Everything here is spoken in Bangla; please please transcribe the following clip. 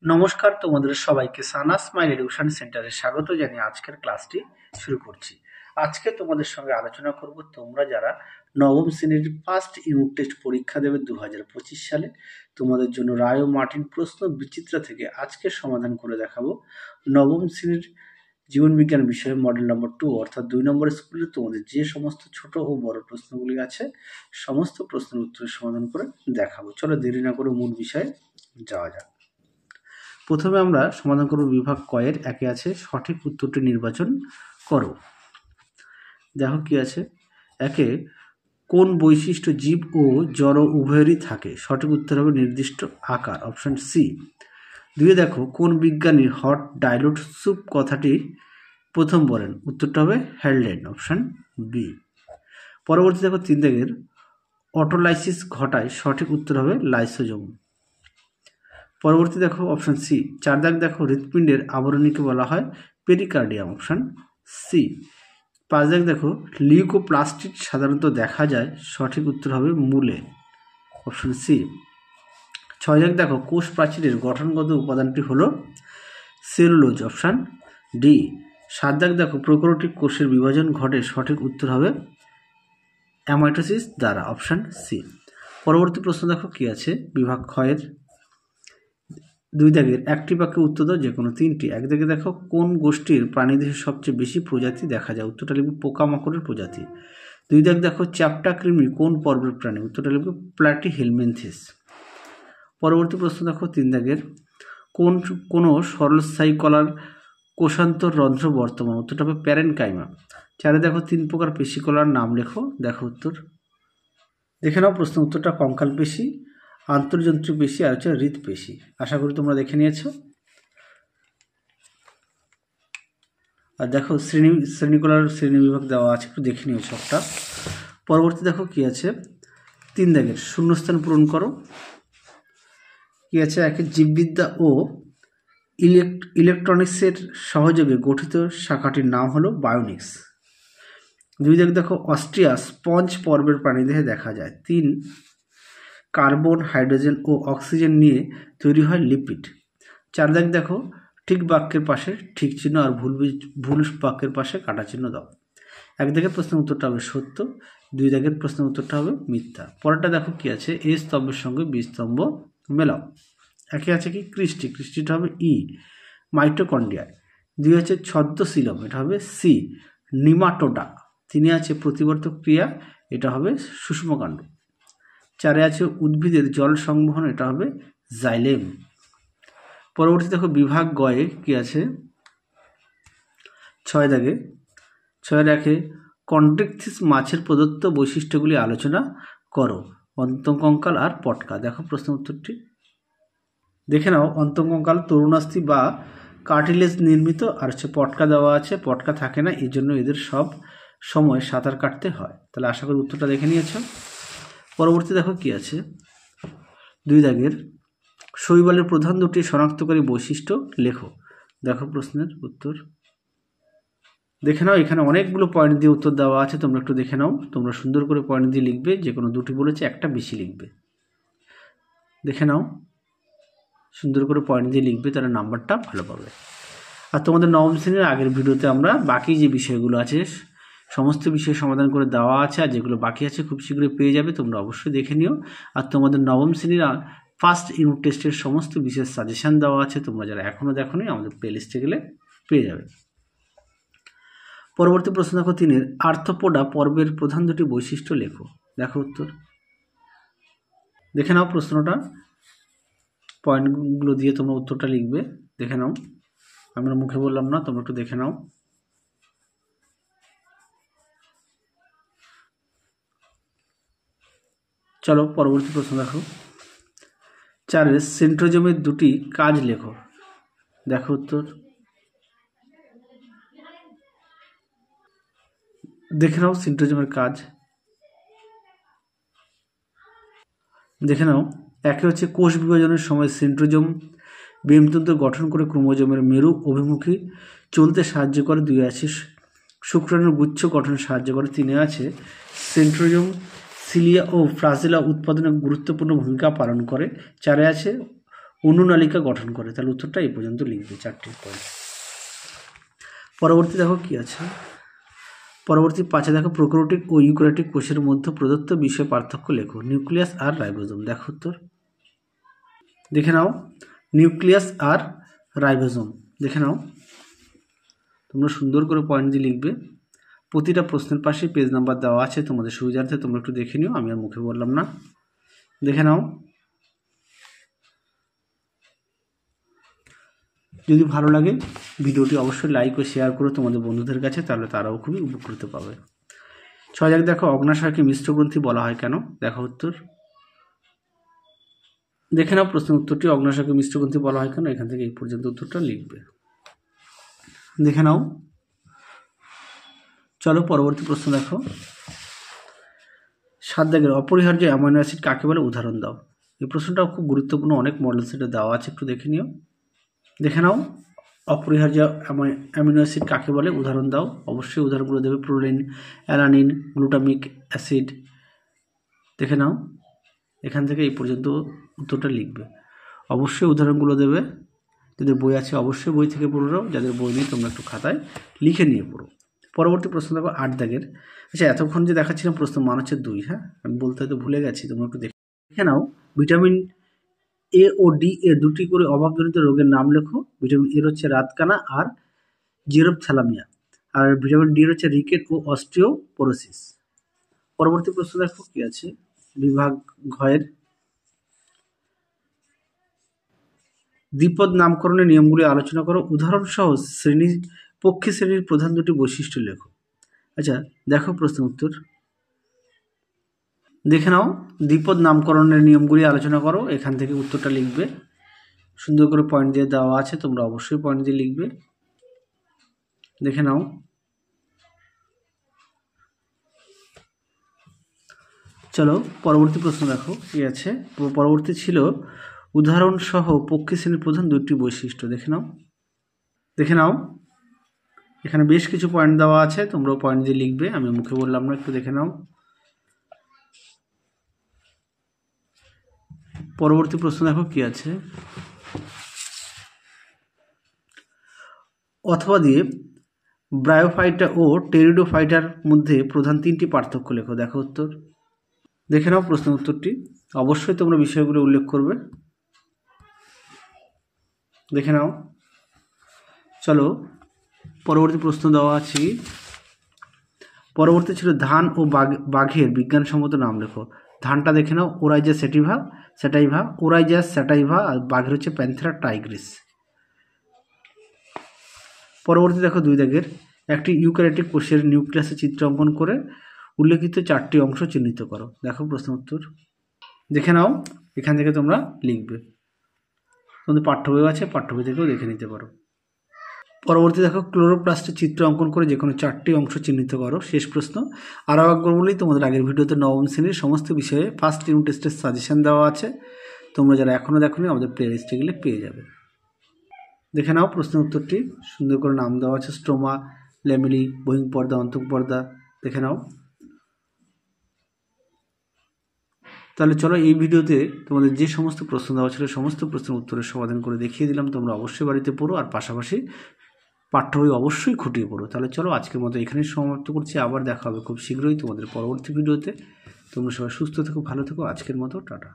নমস্কার, তোমাদের সবাইকে সানা স্মাইল এডুকেশন সেন্টারে স্বাগত জানিয়ে আজকের ক্লাসটি শুরু করছি। আজকে তোমাদের সঙ্গে আলোচনা করব তোমরা যারা নবম শ্রেণীর ফার্স্ট ইউনিট টেস্ট পরীক্ষা দেবে 2025 সালে, তোমাদের জন্য রায় ও মার্টিন প্রশ্ন বিচিত্রা থেকে আজকে সমাধান করে দেখাবো। নবম শ্রেণীর জীবনবিজ্ঞান বিষয়ে মডেল নম্বর 2 অর্থাৎ 2 নম্বর স্কুলে তোমাদের যে সমস্ত ছোট ও বড় প্রশ্নগুলি আছে সমস্ত প্রশ্নের উত্তরের সমাধান করে দেখাবো। চলো দেরি না করে মূল বিষয়ে যাওয়া যাক। প্রথমে আমরা সমাধান করব বিভাগ কয়ের একে আছে সঠিক উত্তরটি নির্বাচন করো। দেখো কি আছে, একে কোন বৈশিষ্ট্য জীব ও জড় উভয়েরই থাকে, সঠিক উত্তর হবে নির্দিষ্ট আকার, অপশন সি। দুয়ে দেখো কোন বিজ্ঞানী হট ডাইলুট স্যুপ কথাটি প্রথম বলেন, উত্তরটা হবে হ্যালডেন, অপশন বি। পরবর্তী দেখো 3 দাগের অটোলাইসিস ঘটায়, সঠিক উত্তর হবে লাইসোজোম। পরবর্তী দেখো অপশন সি। 4 দাগ দেখো হৃৎপিণ্ডের আবরণীকে বলা হয় পেরিকার্ডিয়াম, অপশন সি। 5 দাগ দেখো লিউকোপ্লাস্টিড সাধারণত দেখা যায়, সঠিক উত্তর হবে মূলে, অপশন সি। 6 দাগ দেখো কোষ প্রাচীরের গঠনগত উপাদানটি হলো সেলুলোজ, অপশন ডি। 7 দাগ দেখো প্রোক্যারিওটিক কোষের বিভাজন ঘটে, সঠিক উত্তর হবে অ্যামাইটোসিস দ্বারা, অপশন সি। পরবর্তী প্রশ্ন দেখো কি আছে বিভাগ ক্ষয়ের 2 দাগের একটি বাক্যে উত্তর দাও যে কোনো 3টি। 1 দাগে দেখো কোন গোষ্ঠীর প্রাণীদেহে সবচেয়ে বেশি প্রজাতি দেখা যায়, উত্তরটা লিখবে পোকামাকড়ের প্রজাতি। 2 দাগ দেখো চ্যাপ্টা কৃমি কোন পর্বের প্রাণী, উত্তরটা লিখবে প্ল্যাটিহেলমিনথিস। পরবর্তী প্রশ্ন দেখো 3 দাগের কোন সরলস্থায়ী কলার কোষান্তর রন্ধ্র বর্তমান, উত্তরটা হবে প্যারেনকাইমা। 4 দেখো 3 প্রকার পেশি কলার নাম লেখো, দেখো উত্তর। দেখে নাও প্রশ্ন উত্তরটা কঙ্কাল পেশি, আন্তর্যন্ত্রিক পেশি আর হচ্ছে হৃৎপেশি। আশা করি তোমরা দেখে নিয়েছো। আর দেখো শ্রেণীকলার শ্রেণীবিভাগ দেওয়া আছে, একটু দেখে নিও সবটা। পরবর্তী দেখো কি আছে 3 দাগের শূন্যস্থান পূরণ করো। কি আছে, একে জীববিদ্যা ও ইলেকট্রনিক্সের সহযোগে গঠিত শাখাটির নাম হলো বায়োনিক্স। 2 দাগ দেখো অস্ট্রিয়া স্পঞ্জ পর্বের প্রাণীদেহে দেখা যায়। 3 কার্বন, হাইড্রোজেন ও অক্সিজেন নিয়ে তৈরি হয় লিপিড। 4 দাগ দেখো ঠিক বাক্যের পাশে ঠিক চিহ্ন আর ভুল বাক্যের পাশে কাটা চিহ্ন দাও। 1 দাগের প্রশ্নের উত্তরটা হবে সত্য, 2 দাগের প্রশ্নের উত্তরটা হবে মিথ্যা। পরেরটা দেখো কি আছে, এ স্তম্ভের সঙ্গে বি স্তম্ভ মেলাও। একে আছে কি কৃষ্টিটা হবে ই, মাইটোকন্ড্রিয়া। 2 আছে ছদ্মশিলম, এটা হবে সি, নিমাটোডা। 3 আছে প্রতিবর্তক ক্রিয়া, এটা হবে সুষমকাণ্ড। 4 আছে উদ্ভিদের জল সংবহন, এটা হবে জাইলেম। পরবর্তী দেখো বিভাগ গয়ে কি আছে 6 দাগে 6 রাখে কন্ট্রিকথিস মাছের প্রদত্ত বৈশিষ্ট্যগুলি আলোচনা করো, অন্তঃকঙ্কাল আর পটকা। দেখো প্রশ্ন উত্তরটি দেখে নাও। অন্তঃকঙ্কাল তরুণাস্থি বা কার্টিলেজ নির্মিত, আর হচ্ছে পটকা দেওয়া আছে, পটকা থাকে না, এই জন্য এদের সব সময় সাঁতার কাটতে হয়। তাহলে আশা করি উত্তরটা দেখে নিয়েছ। পরবর্তী দেখো কি আছে 2 দাগের শৈবালের প্রধান দুটি শনাক্তকারী বৈশিষ্ট্য লেখো। দেখো প্রশ্নের উত্তর দেখে নাও, এখানে অনেকগুলো পয়েন্ট দিয়ে উত্তর দেওয়া আছে, তোমরা একটু দেখে নাও। তোমরা সুন্দর করে পয়েন্ট দিয়ে লিখবে, যে কোনো 2টি বলেছে, একটা বেশি লিখবে। দেখে নাও, সুন্দর করে পয়েন্ট দিয়ে লিখবে, তাহলে নাম্বারটা ভালো পাবে। আর তোমাদের নবম শ্রেণীর আগের ভিডিওতে আমরা বাকি যে বিষয়গুলো আছে সমস্ত বিষয় সমাধান করে দেওয়া আছে, আর যেগুলো বাকি আছে খুব শীঘ্রই পেয়ে যাবে, তোমরা অবশ্যই দেখে নিও। আর তোমাদের নবম শ্রেণীর ফার্স্ট ইউনিট টেস্টের সমস্ত বিশেষ সাজেশন দেওয়া আছে, তোমরা যারা এখনও দেখোনি আমাদের প্লেলিস্টে গেলে পেয়ে যাবে। পরবর্তী প্রশ্ন দেখো 3 আর্থ্রোপোডা পর্বের প্রধান দুটি বৈশিষ্ট্য লেখো। দেখো উত্তর দেখে নাও, প্রশ্নটা পয়েন্টগুলো দিয়ে তোমরা উত্তরটা লিখবে, দেখে নাও। আমরা মুখে বললাম না, তোমরা একটু দেখে নাও। চলো পরবর্তী প্রশ্ন দেখো 4 সেন্ট্রোজোমের দুটি কাজ লেখো। দেখো উত্তর দেখে নাও, সেন্ট্রোজোমের কাজ দেখে নাও। একে হচ্ছে কোষ বিভাজনের সময় সেন্ট্রোজোম বেমতন্তু গঠন করে ক্রোমোজোমের মেরু অভিমুখী চলতে সাহায্য করে। 2 আছে শুক্রাণুর গুচ্ছ গঠনে সাহায্য করে। 3 আছে সেন্ট্রোজোম সিলিয়া ও ফ্লাজেলা উৎপাদনে গুরুত্বপূর্ণ ভূমিকা পালন করে। 4 আছে অনুনালিকা গঠন করে। তাহলে উত্তরটা এই পর্যন্ত লিখবে, 4টি পয়েন্ট। পরবর্তী দেখো কি আছে, পরবর্তী 5 দেখো প্রোক্যারিওটিক ও ইউক্যারিওটিক কোষের মধ্যে প্রদত্ত বিষয় পার্থক্য লেখো। নিউক্লিয়াস আর রাইবোজোম। দেখো উত্তর দেখে নাও, নিউক্লিয়াস আর রাইবোজোম দেখে নাও। তোমরা সুন্দর করে পয়েন্ট দিয়ে লিখবে। প্রতিটা প্রশ্নের পাশে পেজ নাম্বার দেওয়া আছে, তোমাদের সুবিধার্থে তোমরা একটু দেখে নিও, আমি আর মুখে বললাম না, দেখে নাও। যদি ভালো লাগে ভিডিওটি অবশ্যই লাইক ও শেয়ার করো তোমাদের বন্ধুদের কাছে, তাহলে তারাও খুবই উপকৃত পাবে। 6 দেখো অগ্ন্যাশয়কে মিশ্র গ্রন্থি বলা হয় কেন। দেখো উত্তর দেখে নাও। প্রশ্নের উত্তরটি অগ্ন্যাশয়কে মিশ্র গ্রন্থি বলা হয় কেন, এখান থেকে এই পর্যন্ত উত্তরটা লিখবে, দেখে নাও। চলো পরবর্তী প্রশ্ন দেখো। 7 অপরিহার্য অ্যামাইনো অ্যাসিড কাকে বলে, উদাহরণ দাও। এই প্রশ্নটাও খুব গুরুত্বপূর্ণ, অনেক মডেল সেটে দেওয়া আছে, একটু দেখে নিও, দেখে নাও। অপরিহার্য অ্যামিনো অ্যাসিড কাকে বলে, উদাহরণ দাও। অবশ্যই উদাহরণগুলো দেবে, প্রোলিন, অ্যালানিন, গ্লুটামিক অ্যাসিড, দেখে নাও। এখান থেকে এই পর্যন্ত উত্তরটা লিখবে, অবশ্যই উদাহরণগুলো দেবে। যাদের বই আছে অবশ্যই বই থেকে পড়ো, যাদের বই নেই তোমরা একটু খাতায় লিখে নিয়ে পড়ো। পরবর্তী প্রশ্ন দেখো 8 আচ্ছা এতক্ষণ যে দেখাচ্ছিলাম প্রশ্ন মান হচ্ছে 2, হ্যাঁ আমি বলতে হয়তো ভুলে গেছি, তোমরা একটু দেখে নাও। Vitamin A O D A দুটি করে অভাবজনিত রোগের নাম লেখো। ভিটামিন এর হচ্ছে রাতকানা আর জেরপ্থ্যালামিয়া, আর ভিটামিন ডি এর হচ্ছে রিকেট ও অস্টিওপোরোসিস। পরবর্তী প্রশ্ন দেখো কি আছে, বিভাগ ঘয়ের দ্বিপদ নামকরণের নিয়মগুলি আলোচনা করো। উদাহরণ সহ পক্ষী শ্রেণীর প্রধান দুটি বৈশিষ্ট্য লেখো। আচ্ছা দেখো প্রশ্ন উত্তর দেখে নাও। দ্বিপদ নামকরণের নিয়মগুলি আলোচনা করো, এখান থেকে উত্তরটা লিখবে। সুন্দর করে পয়েন্ট দিয়ে দেওয়া আছে, তোমরা অবশ্যই পয়েন্ট দিয়ে লিখবে, দেখে নাও। চলো পরবর্তী প্রশ্ন দেখো কি আছে। পরবর্তী ছিল উদাহরণ সহ পক্ষী শ্রেণীর প্রধান দুটি বৈশিষ্ট্য, দেখে নাও, দেখে নাও। এখানে বেশ কিছু পয়েন্ট দেওয়া আছে, তোমরাও পয়েন্ট দিয়ে লিখবে, আমি মুখে বললাম না, একটু দেখে নাও। পরবর্তী প্রশ্ন দেখো কি আছে, অথবা দিয়ে ব্রায়োফাইটা ও টেরিডোফাইটার মধ্যে প্রধান 3টি পার্থক্য লেখো। দেখো উত্তর দেখে নাও। প্রশ্ন উত্তরটি অবশ্যই তোমরা বিষয়গুলো উল্লেখ করবে, দেখে নাও। চলো পরবর্তী প্রশ্ন দেওয়া আছে, পরবর্তী ছিল ধান ও বাঘের বিজ্ঞানসম্মত নাম লেখো। ধানটা দেখে নাও, ওরাইজাস স্যাটাইভা, ওরাইজাস স্যাটাইভা, আর বাঘের হচ্ছে প্যান্থেরা টাইগ্রিস। পরবর্তী দেখো 2 একটি ইউক্যারিওটিক কোষের নিউক্লিয়াসের চিত্র অঙ্কন করে উল্লেখিত 4টি অংশ চিহ্নিত করো। দেখো প্রশ্ন উত্তর দেখে নাও, এখান থেকে তোমরা লিখবে, তোমাদের পাঠ্য বই আছে, পাঠ্য বই থেকেও দেখে নিতে পারো। পরবর্তী দেখো ক্লোরোপ্লাস্টের চিত্র অঙ্কন করে যে কোনো 4টি অংশ চিহ্নিত করো। শেষ প্রশ্ন। আরও একবার বলি, তোমাদের আগের ভিডিওতে নবম শ্রেণীর সমস্ত বিষয়ে ফার্স্ট ইউনিট টেস্টের সাজেশন দেওয়া আছে, তোমরা যারা এখনও দেখোনি আমাদের প্লে লিস্টে গেলে পেয়ে যাবে। দেখে নাও প্রশ্নের উত্তরটি, সুন্দর করে নাম দেওয়া আছে, স্ট্রোমা, ল্যামেলি, বহিঃপর্দা, অন্তঃপর্দা, দেখে নাও। তাহলে চলো এই ভিডিওতে তোমাদের যে সমস্ত প্রশ্ন দেওয়া ছিল সমস্ত প্রশ্নের উত্তরের সমাধান করে দেখিয়ে দিলাম, তোমরা অবশ্যই বাড়িতে পড়ো, আর পাশাপাশি পাঠ্য বই অবশ্যই খুঁটিয়ে পড়ো। তাহলে চলো আজকের মতো এখানেই সমাপ্ত করছি, আবার দেখা হবে খুব শীঘ্রই তোমাদের পরবর্তী ভিডিওতে। তোমরা সবাই সুস্থ থেকো, ভালো থেকো, আজকের মতো টাটা।